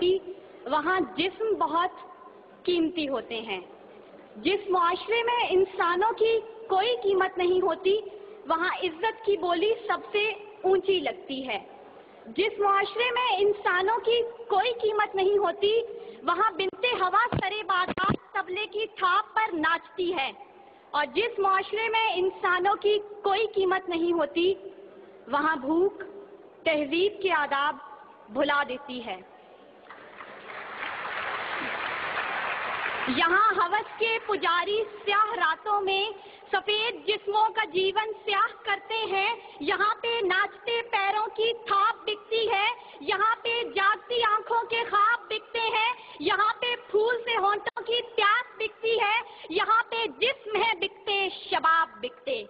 ہوتی وہاں جسم بہت قیمتی ہوتے ہیں۔ جس معاشرے میں انسانوں کی کوئی قیمت نہیں ہوتی وہاں عزت کی بولی سب سے اونچی لگتی ہے۔ جس معاشرے میں انسانوں کی کوئی قیمت نہیں ہوتی وہاں بنت ہوا سرے بادات طبلے کی تھاپ پر ناچتی ہے، اور جس معاشرے میں انسانوں کی کوئی قیمت نہیں ہوتی وہاں بھوک تہذیب کے آداب بھلا دیتی ہے۔ یہاں ہوس کے پجاری سیاہ راتوں میں سفید جسموں کا جیون سیاہ کرتے ہیں، یہاں پہ ناچتے پیروں کی تھاپ بکتی ہے، یہاں پہ جاگتی آنکھوں کے خواب بکتے ہیں، یہاں پہ پھول سے ہونٹوں کی پیاس بکتی ہے، یہاں پہ جسم ہے بکتے شباب بکتے۔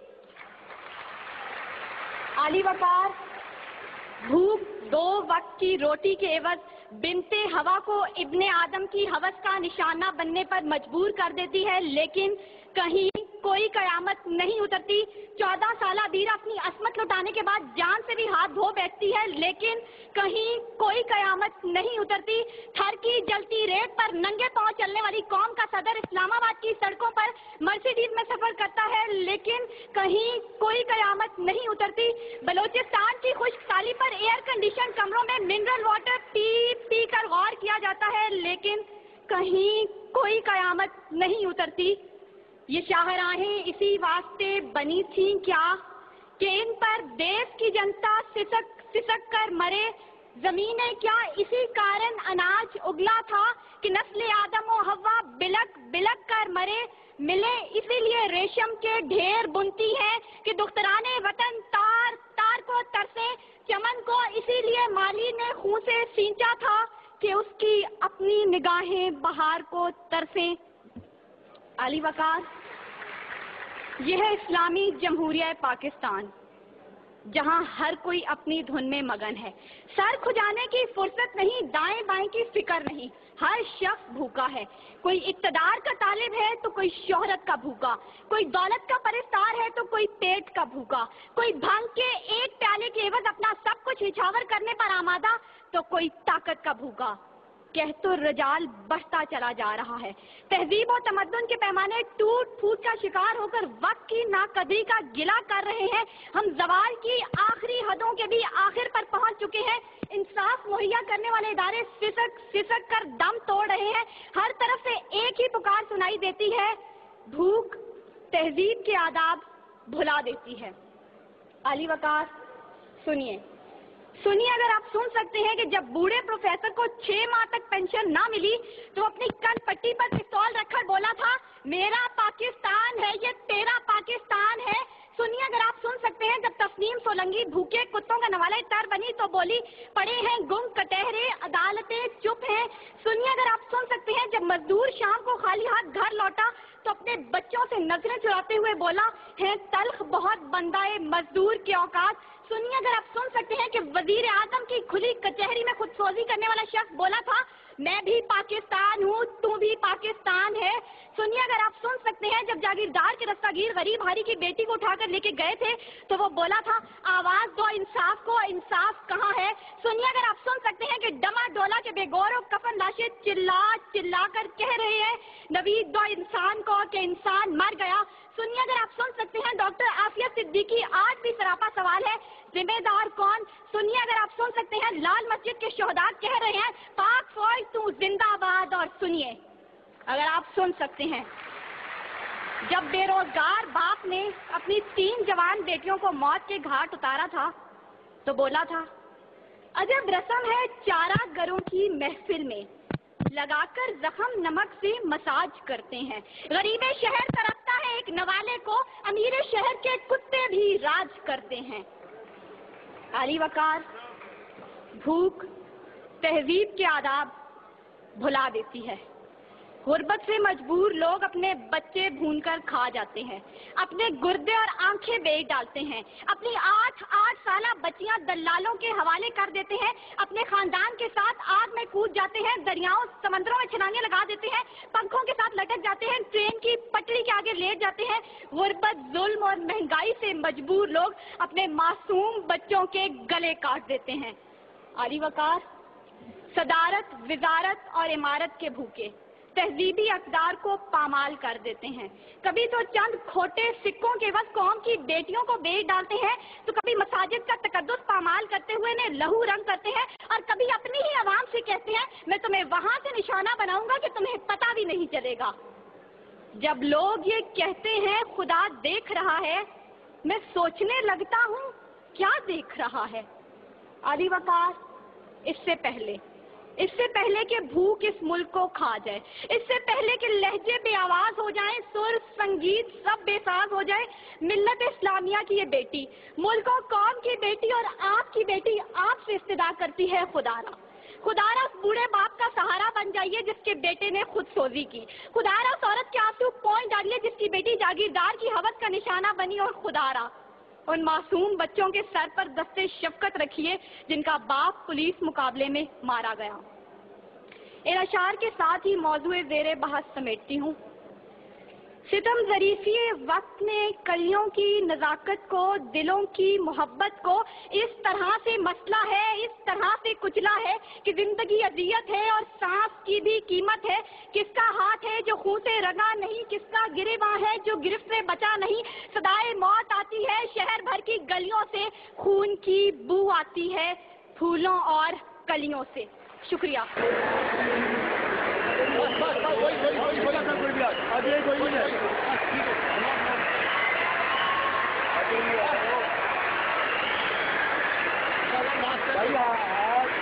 عالی وقار بھوک 2 وقت کی روٹی کے عوض بنت ہوا کو ابن آدم کی ہوس کا نشانہ بننے پر مجبور کر دیتی ہے، لیکن کہیں کوئی قیامت نہیں اترتی۔ 14 سالہ بیرا اپنی عصمت لٹانے کے بعد جان سے بھی ہاتھ دھو بیٹھتی ہے، لیکن کہیں کوئی قیامت نہیں اترتی۔ تھر کی جلتی ریت پر ننگے پاؤں چلنے والی قوم کا صدر اسلام آباد کی سڑکوں پر مرسیڈیز میں سفر کرتا ہے، لیکن کہیں کوئی قیامت نہیں اترتی۔ بلوچستان کی خشک سالی پر ایئر کنڈیشن کمروں میں منرل واٹر پی پی کر غور کیا جاتا ہے، لیکن کہیں کوئی قیامت نہیں اترتی۔ یہ شاہراہیں اسی واسطے بنی تھیں کیا کہ ان پر دیس کی جنتا سسک سسک کر مرے؟ زمینیں کیا اسی کارن اناج اگلا تھا کہ نسل آدم و حوا بلک بلک کر مرے؟ ملے اسی لیے ریشم کے ڈھیر بنتی ہیں کہ دخترانے وطن تار تار کو ترسے؟ چمن کو اسی لیے مالی نے خون سے سینچا تھا کہ اس کی اپنی نگاہیں بہار کو ترسیں۔ عالی وقار یہ ہے اسلامی جمہوریہ پاکستان، جہاں ہر کوئی اپنی دھن میں مگن ہے، سر کھجانے کی فرصت نہیں، دائیں بائیں کی فکر نہیں، ہر شخص بھوکا ہے۔ کوئی اقتدار کا طالب ہے تو کوئی شہرت کا بھوکا، کوئی دولت کا پرستار ہے تو کوئی پیٹ کا بھوکا، کوئی بھنگ کے ایک پیالے کے عوض اپنا سب کچھ نچھاور کرنے پر آمادہ تو کوئی طاقت کا بھوکا۔ کہت الرجال بڑھتا چلا جا رہا ہے، تہذیب و تمدن کے پیمانے ٹوٹ پھوٹ کا شکار ہو کر وقت کی ناقدری کا گلہ کر رہے ہیں۔ ہم زوال کی آخری حدوں کے بھی آخر پر پہنچ چکے ہیں، انصاف مہیا کرنے والے ادارے سسک سسک کر دم توڑ رہے ہیں، ہر طرف سے ایک ہی پکار سنائی دیتی ہے، بھوک تہذیب کے آداب بھلا دیتی ہے۔ عالی وقار سنیے سنیے، اگر آپ سن سکتے ہیں کہ جب بوڑھے پروفیسر کو 6 ماہ تک پینشن نہ ملی تو اپنی کن پٹی پر پستول رکھ کر بولا تھا، میرا پاکستان ہے یہ تیرا پاکستان ہے۔ سنیے اگر آپ سن سکتے ہیں جب تسنیم سولنگی بھوکے کتوں کا نوالہ تر بنی تو بولی، پڑے ہیں گم کٹہرے عدالتیں چپ ہیں۔ سنیے اگر آپ سن سکتے ہیں جب مزدور شام کو خالی ہاتھ گھر لوٹا تو اپنے بچوں سے نظریں چراتے ہوئے بولا، ہے تلخ بہت بندہ مزدور کے اوقات۔ سنیے اگر آپ سن سکتے ہیں کہ وزیر اعظم کی کھلی کچہری میں خود سوزی کرنے والا شخص بولا تھا، میں بھی پاکستان ہوں تو بھی پاکستان ہے۔ سنیے اگر آپ سن سکتے ہیں جب جاگیردار کے رستاگیر غریب ہاری کی بیٹی کو اٹھا کر لے کے گئے تھے تو وہ بولا تھا، آواز دو انصاف کو، انصاف کہاں ہے؟ سنیے اگر آپ سن سکتے ہیں کہ ڈما ڈولا کے بے گور و کفن لاشیں چلا چلا کر کہہ رہے ہیں، نوید دو انسان کو کہ انسان مر گیا۔ سنیے اگر آپ سن سکتے ہیں ڈاکٹر عافیہ صدیقی آج بھی سراپا سوال ہے، ذمہ دار کون؟ سنیے اگر آپ سن سکتے ہیں لال مسجد کے شہداء کہہ رہے ہیں، پاک فوج تو زندہ باد۔ اور سنیے اگر آپ سن سکتے ہیں جب بے روزگار باپ نے اپنی 3 جوان بیٹیوں کو موت کے گھاٹ اتارا تھا تو بولا تھا، عجب رسم ہے چارہ گروں کی محفل میں، لگا کر زخم نمک سے مساج کرتے ہیں، غریب شہر ترپتا ہے ایک نوالے کو، امیر شہر کے کتے بھی راج کرتے ہیں۔ عالی وقار بھوک تہذیب کے آداب بھلا دیتی ہے۔ غربت سے مجبور لوگ اپنے بچے بھون کر کھا جاتے ہیں، اپنے گردے اور آنکھیں بیچ ڈالتے ہیں، اپنی 8 سالہ بچیاں دلالوں کے حوالے کر دیتے ہیں، اپنے خاندان کے ساتھ آگ میں کود جاتے ہیں، دریاؤں سمندروں میں چھلانگیں لگا دیتے ہیں، پنکھوں کے ساتھ لٹک جاتے ہیں، ٹرین کی پٹری کے آگے لیٹ جاتے ہیں۔ غربت، ظلم اور مہنگائی سے مجبور لوگ اپنے معصوم بچوں کے گلے کاٹ دیتے ہیں۔ عالی وقار صدارت، وزارت اور عمارت کے بھوکے تہذیبی اقدار کو پامال کر دیتے ہیں. کبھی تو چند کھوٹے سکوں کے عوض قوم کی بیٹیوں کو بیچ ڈالتے ہیں، تو کبھی مساجد کا تقدس پامال کرتے ہوئے انہیں لہو رنگ کرتے ہیں، اور کبھی اپنی ہی عوام سے کہتے ہیں میں تمہیں وہاں سے نشانہ بناؤں گا کہ تمہیں پتہ بھی نہیں چلے گا. جب لوگ یہ کہتے ہیں خدا دیکھ رہا ہے، میں سوچنے لگتا ہوں کیا دیکھ رہا ہے. علی وقار، اس سے پہلے کہ بھوک اس ملک کو کھا جائے، اس سے پہلے کہ لہجے بے آواز ہو جائیں، سر سنگیت سب بے ساز ہو جائے، ملت اسلامیہ کی یہ بیٹی، ملک و قوم کی بیٹی اور آپ کی بیٹی آپ سے استدعا کرتی ہے خدارا اس بوڑھے باپ کا سہارا بن جائیے جس کے بیٹے نے خود سوزی کی. خدارا اس عورت کے آنسو پوئیں ڈالیے جس کی بیٹی جاگیردار کی ہوس کا نشانہ بنی. اور خدارا ان معصوم بچوں کے سر پر دستے شفقت رکھیے جن کا باپ پولیس مقابلے میں مارا گیا. ان اشعار کے ساتھ ہی موضوع زیر بحث سمیٹتی ہوں. ستم ظریفی وقت نے کلیوں کی نزاکت کو، دلوں کی محبت کو اس طرح سے مسئلہ ہے، اس طرح سے کچلا ہے کہ زندگی اذیت ہے اور سانس کی بھی قیمت ہے. کس کا ہاتھ ہے جو خون سے رنگا نہیں، کس کا گریباں ہے جو گرفت سے بچا نہیں. صدائے موت آتی ہے شہر بھر کی گلیوں سے، خون کی بو آتی ہے پھولوں اور کلیوں سے. شکریہ. بھائی